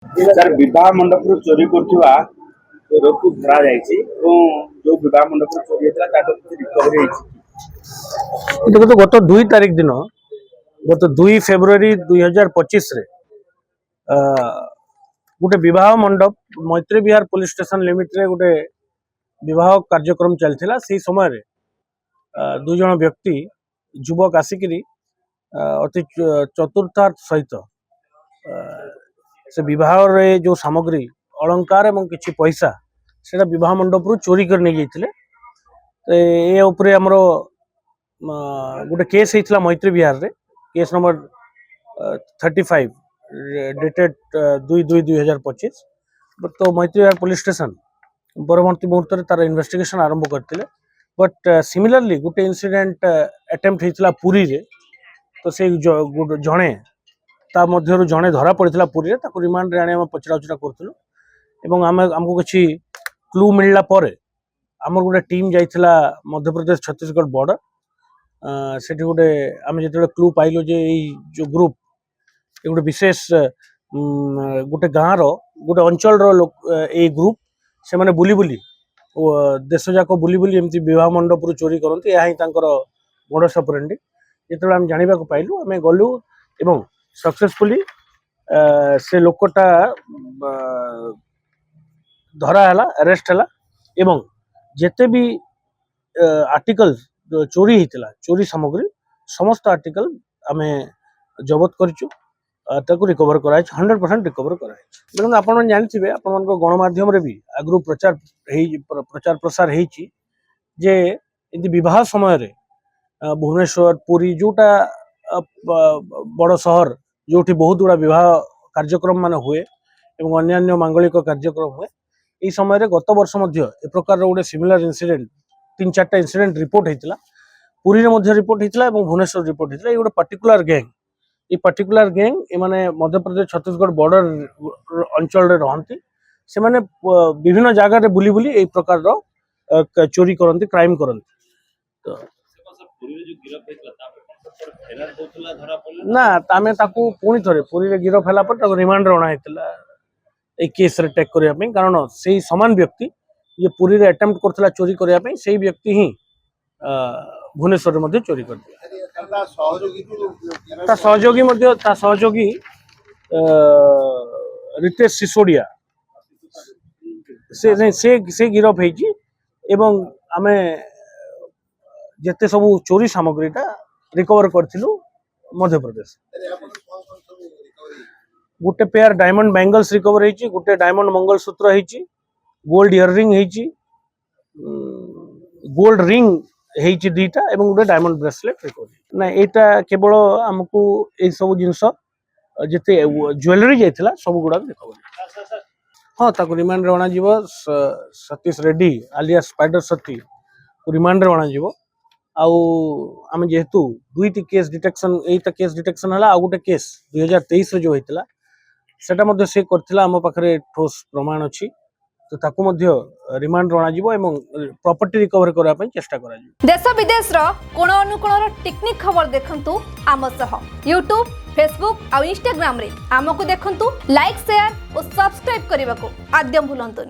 Sir विवाह मंडप चोरी करथिबा रोकु धरा जायछि जो विवाह मंडप चोरी हेतला तातो रिकवरी हेछि। देखो गत 2 तारिख दिन गत 2 फेब्रुआरी 2025 रे गोटे विवाह मंडप मैत्री विहार पुलिस स्टेशन लिमिट रे गोटे विवाह कार्यक्रम चलथिला। से समय रे दु जण व्यक्ति युवक आसिकरी अति चतुरतार सहित से विवाह रे जो सामग्री अलंकार एवं किछि पैसा सेटा विवाह मंडप रु चोरी कर नै जाइथिले। ए उपरे हमरो गोटे केस होता मैत्री विहार रे केस नंबर 35 डेटेड 2/2/2025। तो मैत्री विहार पुलिस स्टेशन परवर्ती मुहूर्त तार इन्वेस्टिगेशन आरंभ करते। बट सिमिलरली गोटे इनसीडेंट अटेम्प्ट होता पुरी रे। तो से जड़े ता मध्यरु जड़े धरा पड़ता पुरी रे ताको रिमांड रे आने हम पचराउचरा करथिलु एवं हमको किछि क्लू मिलला परे हमर गोटे टीम जाइथिला मध्य प्रदेश छत्तीसगढ़ बॉर्डर। सेठी गोटे आम जो क्लू पाइलु जे जो ग्रुप गोटे विशेष गोटे गाँव रो गोटे अंचल रो लोक ए ग्रुप से माने बुली बुली देश जाक बुली बुली एमती विवाह मंडप रु चोरी करते। यह ही मोडस ऑपरेंडी जो आम जाना पाइलु आम गलु एवं सक्सेसफुली से लोकटा धरा है अरेस्ट है एवं जेते भी आर्टिकल चोरी होता चोरी सामग्री समस्त आर्टिकल आम जबत कर रिकवर कर 100% रिकवर कर। देखो आप जानते आप गणमाध्यम भी आगु प्रचार प्रसार जे विवाह समय रे भुवनेश्वर पुरी जोटा बड़ सहर जो बहुत गुड़ा विवाह कार्यक्रम मान हुए और अन्य मांगलिक कार्यक्रम हुए। यह समय गत वर्ष ए प्रकार गोटे सिमिलर इनसीडेंट 3-4टा इनसीडेंट रिपोर्ट होता पुरी रे रिपोर्ट होता और भुवनेश्वर रिपोर्ट होता। ये गोटे पर्टिकुलर गैंग ये माने मध्य प्रदेश छत्तीसगढ़ बॉर्डर अंचल रे रहंती से माने विभिन्न जगह रे बुली बुली ए प्रकार रो चोरी करंती क्राइम करंती। तो ना तामे ताकू पुणी थरे पुरी रे गिरफ होला पर ताको रिमांड रे अणा हेतला ए केस रे टेक करिया पे कारण सेही समान व्यक्ति ये पुरी रे अटेम्प्ट करथला चोरी करिया पे सेही व्यक्ति ही भुवनेश्वर रे मध्ये चोरी कर दिया। ता सहयोगी रितेश सिसोडिया से गिरफ होईची एवं आमे जेते सब चोरी सामग्रीटा रिकवर करथिलु मध्य प्रदेश। गोटे पेयर डायमंड बैंगल्स रिकवर होईची गोटे डायमंड मंगलसूत्र होईची गोल्ड इयररिंग होईची गोल्ड रिंग होईची दीटा एवं गोटे डायमंड ब्रेसलेट रिकवर ना एटा केवल हमको ए सब जिंस जेते ज्वेलरी जाइथिला सब गुडा रिकवर। हाँ ताको रिमांड रे अणा जीवो सतीश रेड्डी आलियास स्पाइडर सती रिमांड रे अणा जीवो। आउ आम जेहेतु दुईटी केस डिटेक्शन एटा केस डिटेक्शन हला आ गोटे केस 2023 रे जो होइतला सेटा मध्ये से करथिला हम पाखरे ठोस प्रमाण अछि। तो ताकू मध्ये रिमांड रणा जीवो एवं प्रॉपर्टी रिकवर करा पय चेष्टा करा जीवो। देश विदेश रो कोन अनुकोण टेक्निक खबर देखंतु आम सह YouTube Facebook आ Instagram रे हमकु देखंतु लाइक शेयर और सब्सक्राइब करबा को आद्यम भूलंतुनी।